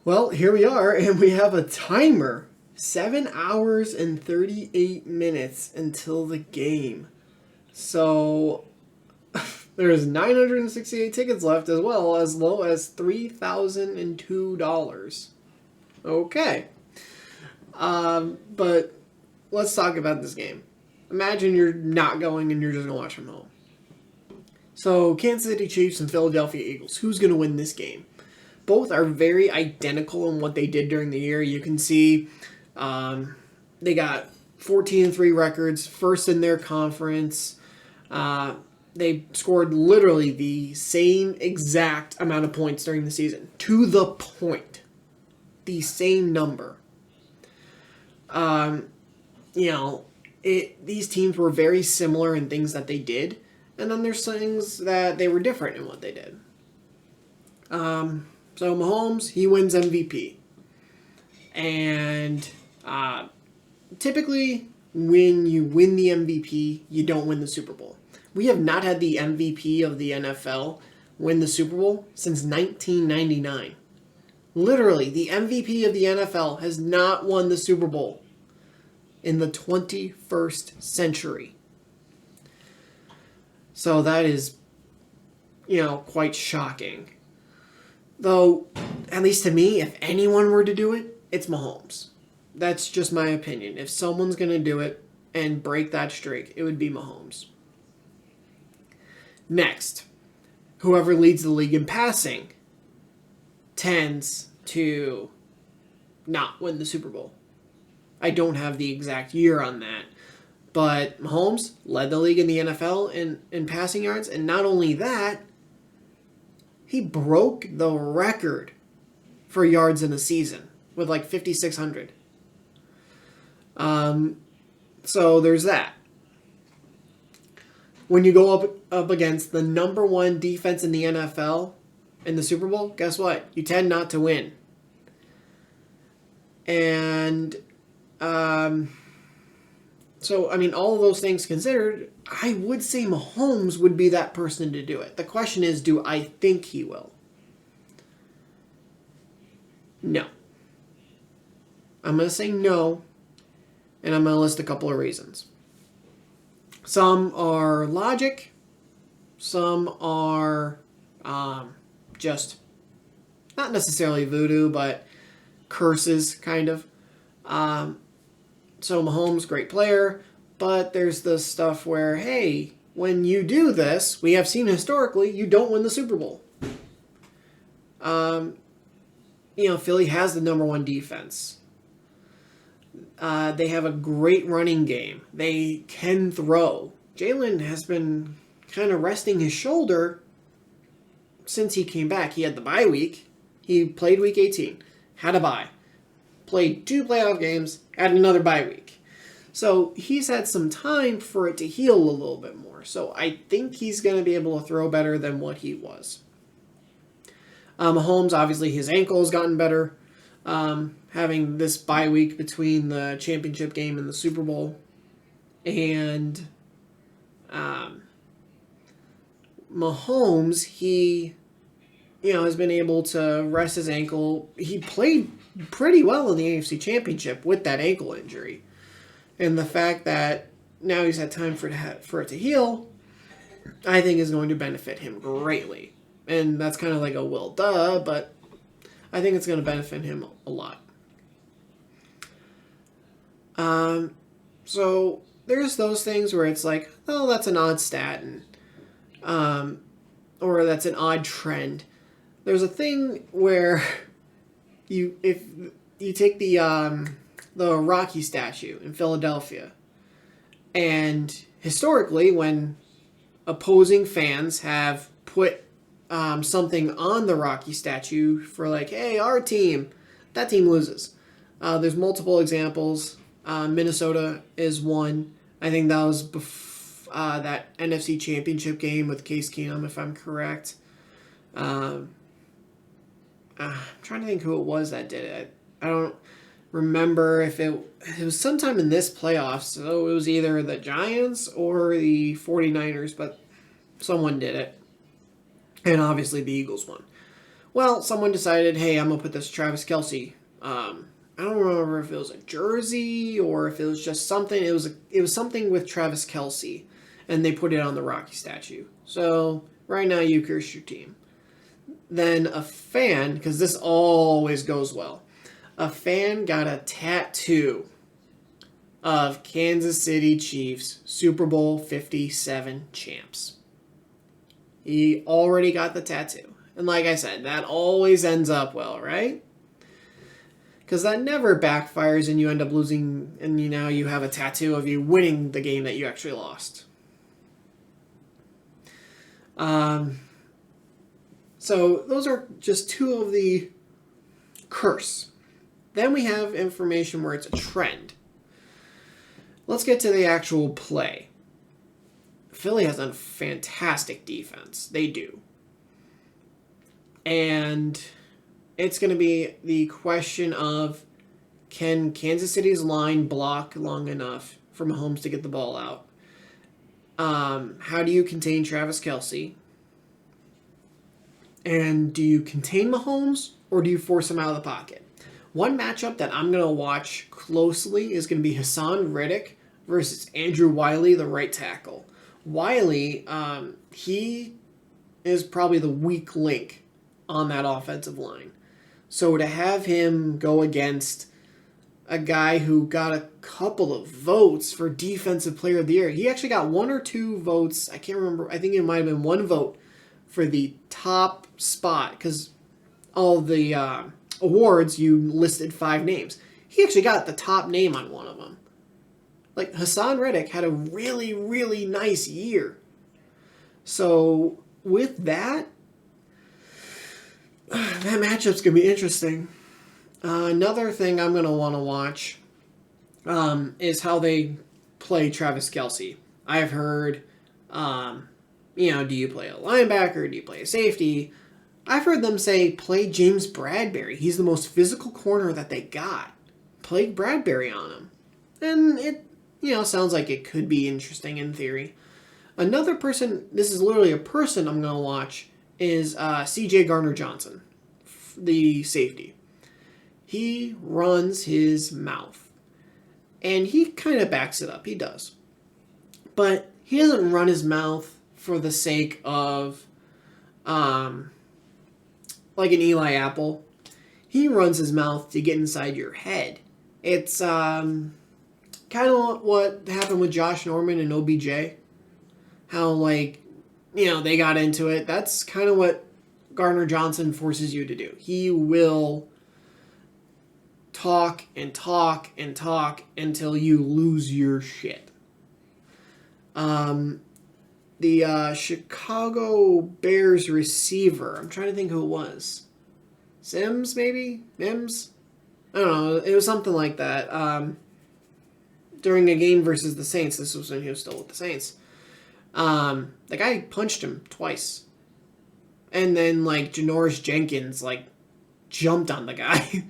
Well, here we are, and we have a timer. 7 hours and 38 minutes until the game. So, there's 968 tickets left, as well as low as $3,002. Okay. But let's talk about this game. Imagine you're not going and you're just going to watch from home. So, Kansas City Chiefs and Philadelphia Eagles. Who's going to win this game? Both are very identical in what they did during the year. You can see they got 14-3 records, first in their conference. They scored literally the same exact amount of points during the season, to the point, the same number. These teams were very similar in things that they did, and then there's things that they were different in what they did. So Mahomes, he wins MVP. And typically, when you win the MVP, you don't win the Super Bowl. We have not had the MVP of the NFL win the Super Bowl since 1999. Literally, the MVP of the NFL has not won the Super Bowl in the 21st century. So that is, quite shocking. Though, at least to me, if anyone were to do it, it's Mahomes. That's just my opinion. If someone's going to do it and break that streak, it would be Mahomes. Next, whoever leads the league in passing tends to not win the Super Bowl. I don't have the exact year on that. But Mahomes led the league in the NFL in passing yards. And not only that, he broke the record for yards in a season with like 5,600. So there's that. When you go up against the number one defense in the NFL in the Super Bowl, guess what? You tend not to win. And so, all of those things considered, I would say Mahomes would be that person to do it. The question is, do I think he will? No. I'm going to say no, and I'm going to list a couple of reasons. Some are logic. Some are just not necessarily voodoo, but curses, kind of. So Mahomes, great player, but there's the stuff where, hey, when you do this, we have seen historically, you don't win the Super Bowl. Philly has the number one defense. They have a great running game. They can throw. Jalen has been kind of resting his shoulder since he came back. He had the bye week. He played week 18. Had a bye. Played 2 playoff games. Had another bye week. So he's had some time for it to heal a little bit more. So I think he's going to be able to throw better than what he was. Mahomes, obviously, his ankle has gotten better. Having this bye week between the championship game and the Super Bowl. And Mahomes, he has been able to rest his ankle. He played pretty well in the AFC Championship with that ankle injury. And the fact that now he's had time for it to heal, I think is going to benefit him greatly. And that's kind of like a but I think it's going to benefit him a lot. So there's those things where it's like, oh, that's an odd stat, or that's an odd trend. There's a thing where if you take the Rocky statue in Philadelphia, and historically, when opposing fans have put something on the Rocky statue for like, hey, our team, that team loses. There's multiple examples. Minnesota is one. I think that was that NFC Championship game with Case Keenum, if I'm correct. I'm trying to think who it was that did it. I don't remember if it was sometime in this playoffs. So it was either the Giants or the 49ers, but someone did it. And obviously the Eagles won. Well, someone decided, hey, I'm gonna put this Travis Kelce. I don't remember if it was a jersey or if it was just something. It was something with Travis Kelce, and they put it on the Rocky statue. So right now you curse your team. Then a fan, because this always goes well, a fan got a tattoo of Kansas City Chiefs Super Bowl 57 champs. He already got the tattoo. And like I said, that always ends up well, right? Because that never backfires and you end up losing, and you have a tattoo of you winning the game that you actually lost. So those are just two of the curse. Then we have information where it's a trend. Let's get to the actual play. Philly has a fantastic defense. They do. And it's going to be the question of, can Kansas City's line block long enough for Mahomes to get the ball out? How do you contain Travis Kelce? And do you contain Mahomes or do you force him out of the pocket? One matchup that I'm going to watch closely is going to be Hassan Reddick versus Andrew Wiley, the right tackle. Wiley, he is probably the weak link on that offensive line. So to have him go against a guy who got a couple of votes for Defensive Player of the Year. He actually got 1 or 2 votes. I can't remember. I think it might have been 1 vote for the top spot because all the awards, you listed 5 names. He actually got the top name on one of them. Like, Hassan Reddick had a really, really nice year. So with that matchup's going to be interesting. Another thing I'm going to want to watch is how they play Travis Kelce. I've heard, do you play a linebacker? Do you play a safety? I've heard them say, play James Bradbury. He's the most physical corner that they got. Play Bradbury on him. And it, sounds like it could be interesting in theory. Another person, this is literally a person I'm going to watch, is C.J. Gardner-Johnson, the safety. He runs his mouth. And he kind of backs it up. He does. But he doesn't run his mouth for the sake of, like an Eli Apple. He runs his mouth to get inside your head. It's kind of what happened with Josh Norman and OBJ. How, they got into it. That's kind of what Gardner-Johnson forces you to do. He will talk and talk and talk until you lose your shit. The Chicago Bears receiver, I'm trying to think who it was. Sims, maybe? Mims? I don't know. It was something like that. During a game versus the Saints, this was when he was still with the Saints. The guy punched him twice. And then, Janoris Jenkins, jumped on the guy.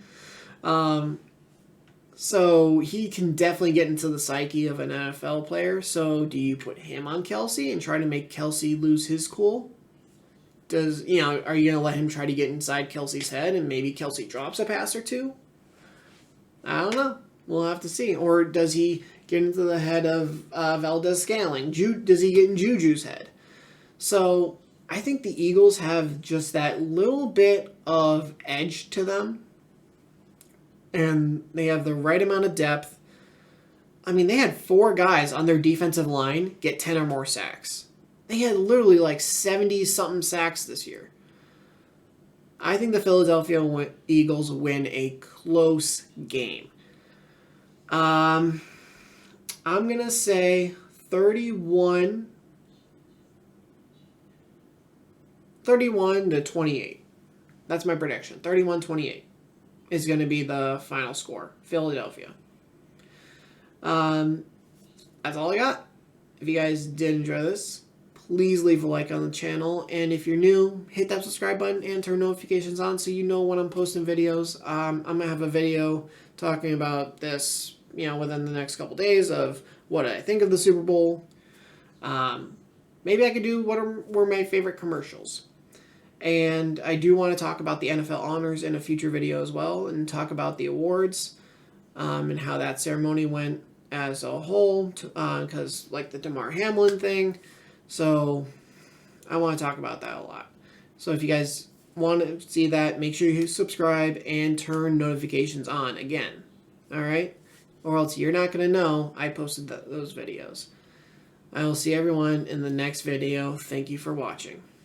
So he can definitely get into the psyche of an NFL player. So do you put him on Kelce and try to make Kelce lose his cool? Are you going to let him try to get inside Kelce's head and maybe Kelce drops a pass or two? I don't know. We'll have to see. Or does he get into the head of Valdez-Scantling? Does he get in Juju's head? So I think the Eagles have just that little bit of edge to them. And they have the right amount of depth. I mean, they had 4 guys on their defensive line get 10 or more sacks. They had literally 70-something sacks this year. I think the Philadelphia Eagles win a close game. I'm going to say 31 to 28. That's my prediction. 31-28 is going to be the final score. Philadelphia. That's all I got. If you guys did enjoy this, please leave a like on the channel. And if you're new, hit that subscribe button and turn notifications on so you know when I'm posting videos. I'm going to have a video talking about this, within the next couple days of what I think of the Super Bowl. Maybe I could do what were my favorite commercials. And I do want to talk about the NFL honors in a future video as well, and talk about the awards, and how that ceremony went as a whole, because like the Damar Hamlin thing. So I want to talk about that a lot. So if you guys want to see that, make sure you subscribe and turn notifications on again. All right? Or else you're not going to know I posted those videos. I will see everyone in the next video. Thank you for watching.